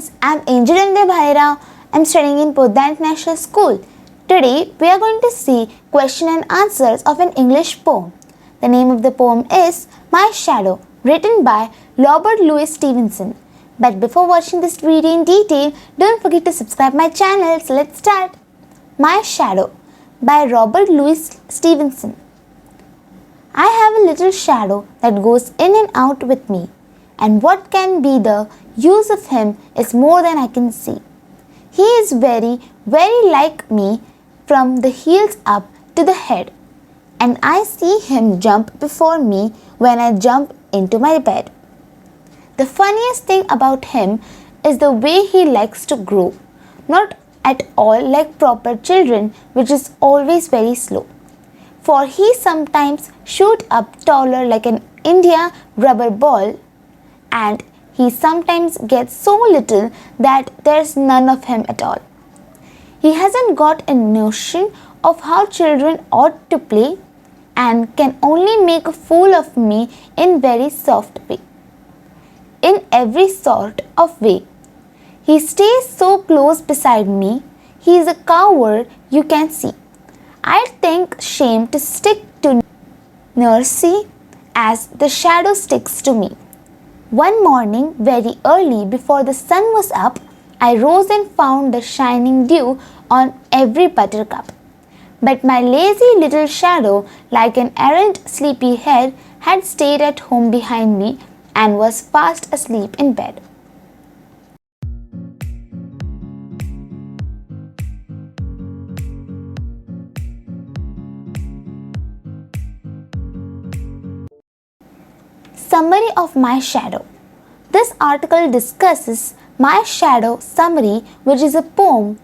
friends, I'm Angel Bhaira. I'm studying in Poddar International School. Today we are going to see question and answers of an English poem. The name of the poem is My Shadow, written by Robert Louis Stevenson. But before watching this video in detail, don't forget to subscribe my channel. So let's start. My Shadow by Robert Louis Stevenson. I have a little shadow that goes in and out with me, and what can be the use of him is more than I can see. He is very, very like me from the heels up to the head, and I see him jump before me when I jump into my bed. The funniest thing about him is the way he likes to grow, not at all like proper children, which is always very slow. For he sometimes shoot up taller like an India rubber ball, and he sometimes gets so little that there's none of him at all. He hasn't got a notion of how children ought to play, and can only make a fool of me in very soft way. In every sort of way. He stays so close beside me, he is a coward you can see. I think shame to stick to nursery as the shadow sticks to me. One morning, very early before the sun was up, I rose and found the shining dew on every buttercup. But my lazy little shadow, like an errant sleepy head, had stayed at home behind me and was fast asleep in bed. Summary of My Shadow. This article discusses My Shadow Summary, which is a poem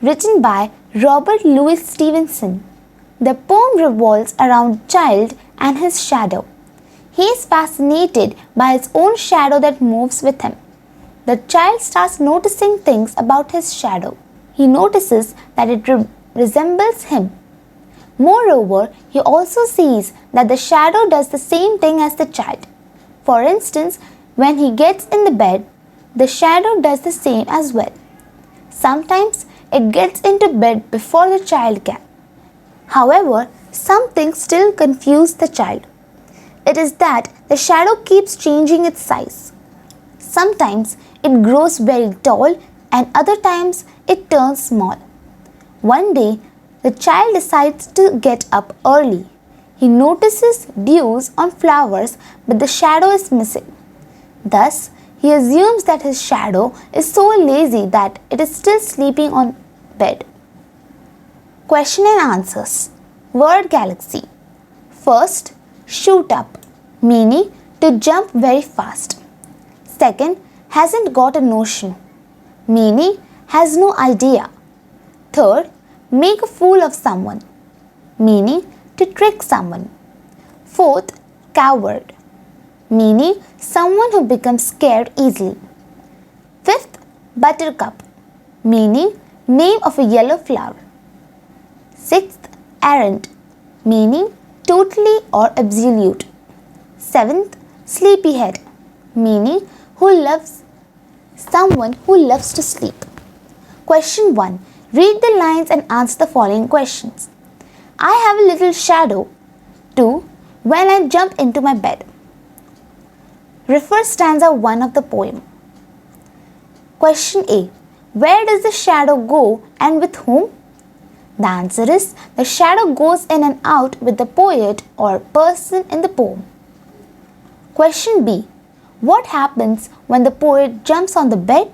written by Robert Louis Stevenson. The poem revolves around a child and his shadow. He is fascinated by his own shadow that moves with him. The child starts noticing things about his shadow. He notices that it resembles him. Moreover, he also sees that the shadow does the same thing as the child. For instance, when he gets in the bed, the shadow does the same as well. Sometimes it gets into bed before the child can. However, something still confuses the child. It is that the shadow keeps changing its size. Sometimes it grows very tall and other times it turns small. One day, the child decides to get up early. He notices dews on flowers, but the shadow is missing. Thus, he assumes that his shadow is so lazy that it is still sleeping on bed. Question and answers. Word galaxy. First, shoot up, meaning to jump very fast. Second, hasn't got a notion, meaning has no idea. Third, make a fool of someone, meaning to trick someone. Fourth, coward, meaning someone who becomes scared easily. Fifth, buttercup, meaning name of a yellow flower. Sixth, errant, meaning totally or absolute. Seventh, sleepyhead, meaning someone who loves to sleep. Question 1. Read the lines and answer the following questions. I have a little shadow. 2. When I jump into my bed. Refer stanza 1 of the poem. Question A. Where does the shadow go and with whom? The answer is the shadow goes in and out with the poet or person in the poem. Question B. What happens when the poet jumps on the bed?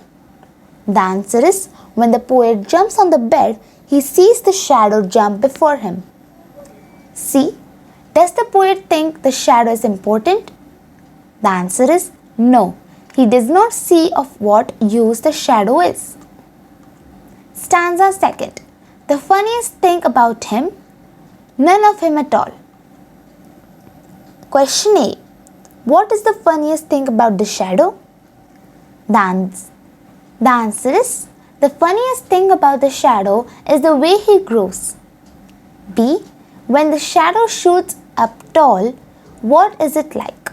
The answer is when the poet jumps on the bed, he sees the shadow jump before him. C. Does the poet think the shadow is important? The answer is no. He does not see of what use the shadow is. Stanza 2nd. The funniest thing about him? None of him at all. Question A. What is the funniest thing about the shadow? The answer is the funniest thing about the shadow is the way he grows. B. When the shadow shoots up tall, what is it like?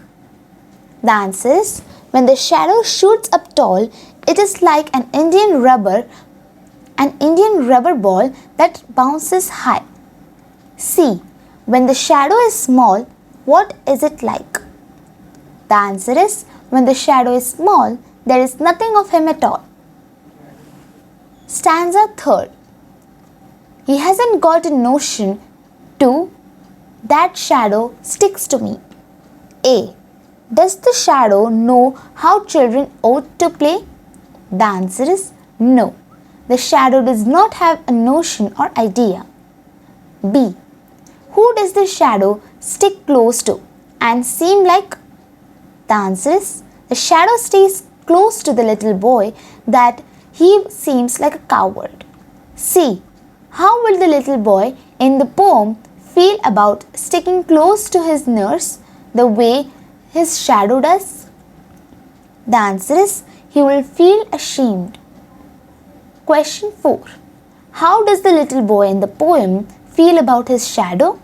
The answer is when the shadow shoots up tall, It is like an Indian rubber ball that bounces high. C. When the shadow is small, what is it like? The answer is, when the shadow is small, there is nothing of him at all. Stanza 3rd. He hasn't got a notion to that shadow sticks to me. A. Does the shadow know how children ought to play? The answer is no. The shadow does not have a notion or idea. B. Who does the shadow stick close to and seem like? The answer is, the shadow stays close to the little boy that he seems like a coward. C. How will the little boy in the poem feel about sticking close to his nurse the way his shadow does? The answer is, he will feel ashamed. Question 4. How does the little boy in the poem feel about his shadow?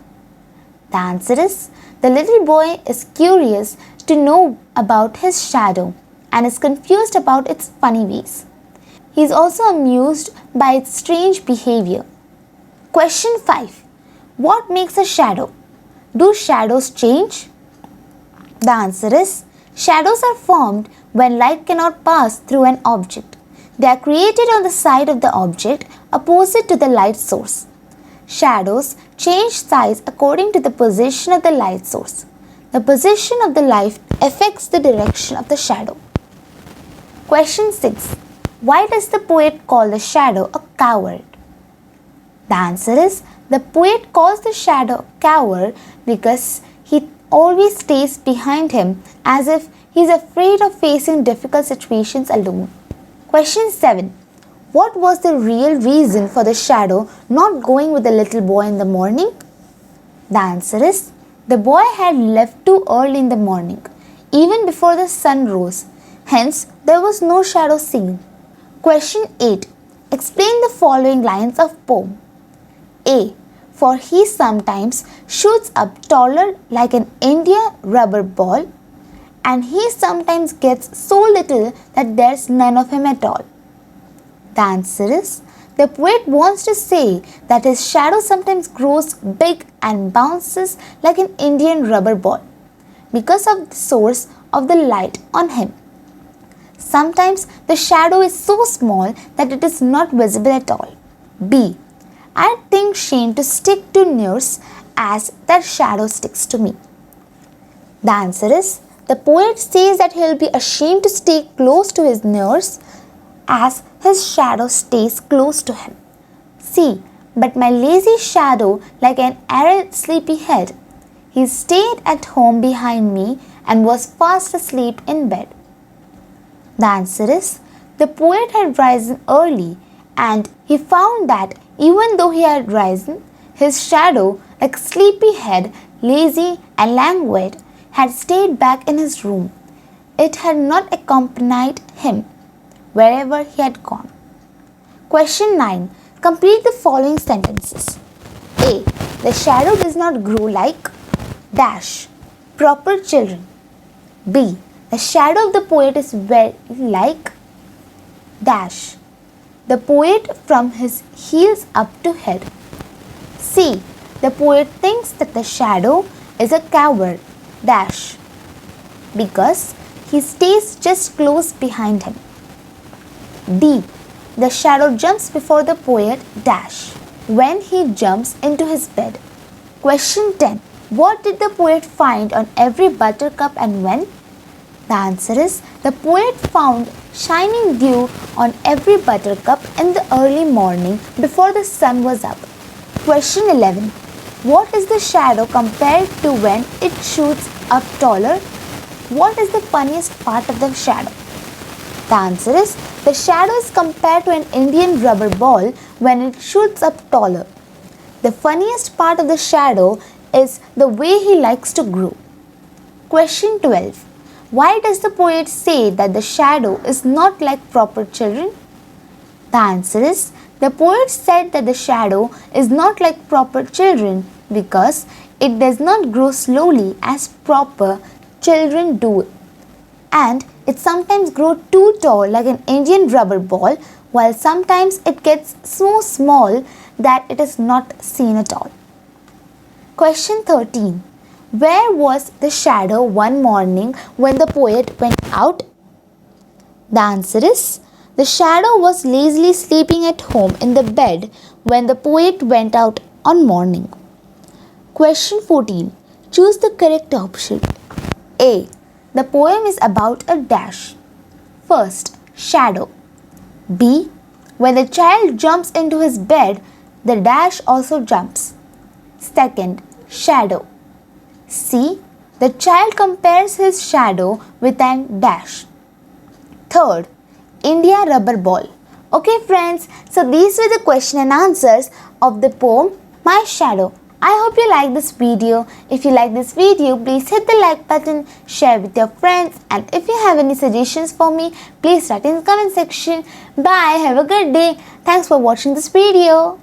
The answer is, the little boy is curious to know about his shadow and is confused about its funny ways. He is also amused by its strange behavior. Question 5. What makes a shadow? Do shadows change? The answer is, shadows are formed when light cannot pass through an object. They are created on the side of the object opposite to the light source. Shadows change size according to the position of the light source. The position of the light affects the direction of the shadow. Question 6. Why does the poet call the shadow a coward? The answer is, the poet calls the shadow a coward because he always stays behind him as if he is afraid of facing difficult situations alone. Question 7. What was the real reason for the shadow not going with the little boy in the morning? The answer is, the boy had left too early in the morning, even before the sun rose. Hence, there was no shadow seen. Question 8. Explain the following lines of poem. A. For he sometimes shoots up taller like an India rubber ball, and he sometimes gets so little that there's none of him at all. The answer is, the poet wants to say that his shadow sometimes grows big and bounces like an Indian rubber ball because of the source of the light on him. Sometimes the shadow is so small that it is not visible at all. B. I think shame to stick to nurse as that shadow sticks to me. The answer is, the poet says that he will be ashamed to stay close to his nurse as his shadow stays close to him. C. But my lazy shadow, like an arid sleepy head, he stayed at home behind me and was fast asleep in bed. The answer is, the poet had risen early and he found that even though he had risen, his shadow, like a sleepy head, lazy and languid, had stayed back in his room. It had not accompanied him wherever he had gone. Question 9. Complete the following sentences. A. The shadow does not grow like dash proper children. B. The shadow of the poet is very like dash the poet from his heels up to head. C. The poet thinks that the shadow is a coward dash because he stays just close behind him. D. The shadow jumps before the poet dash when he jumps into his bed. Question 10. What did the poet find on every buttercup and when? The answer is, the poet found shining dew on every buttercup in the early morning before the sun was up. Question 11. What is the shadow compared to when it shoots up taller? What is the funniest part of the shadow? The answer is, the shadow is compared to an Indian rubber ball when it shoots up taller. The funniest part of the shadow is the way he likes to grow. Question 12. Why does the poet say that the shadow is not like proper children? The answer is, the poet said that the shadow is not like proper children because it does not grow slowly as proper children do. and it sometimes grows too tall like an Indian rubber ball, while sometimes it gets so small that it is not seen at all. Question 13. Where was the shadow one morning when the poet went out? The answer is, the shadow was lazily sleeping at home in the bed when the poet went out on morning. Question 14. Choose the correct option. A. The poem is about a dash. First, shadow. B. When the child jumps into his bed, the dash also jumps. Second, shadow. C. The child compares his shadow with an dash. Third, India rubber ball. Okay friends, so these were the question and answers of the poem My Shadow. I hope you like this video. If you like this video, please hit the like button, share with your friends, and if you have any suggestions for me, please write in the comment section. Bye, have a good day. Thanks for watching this video.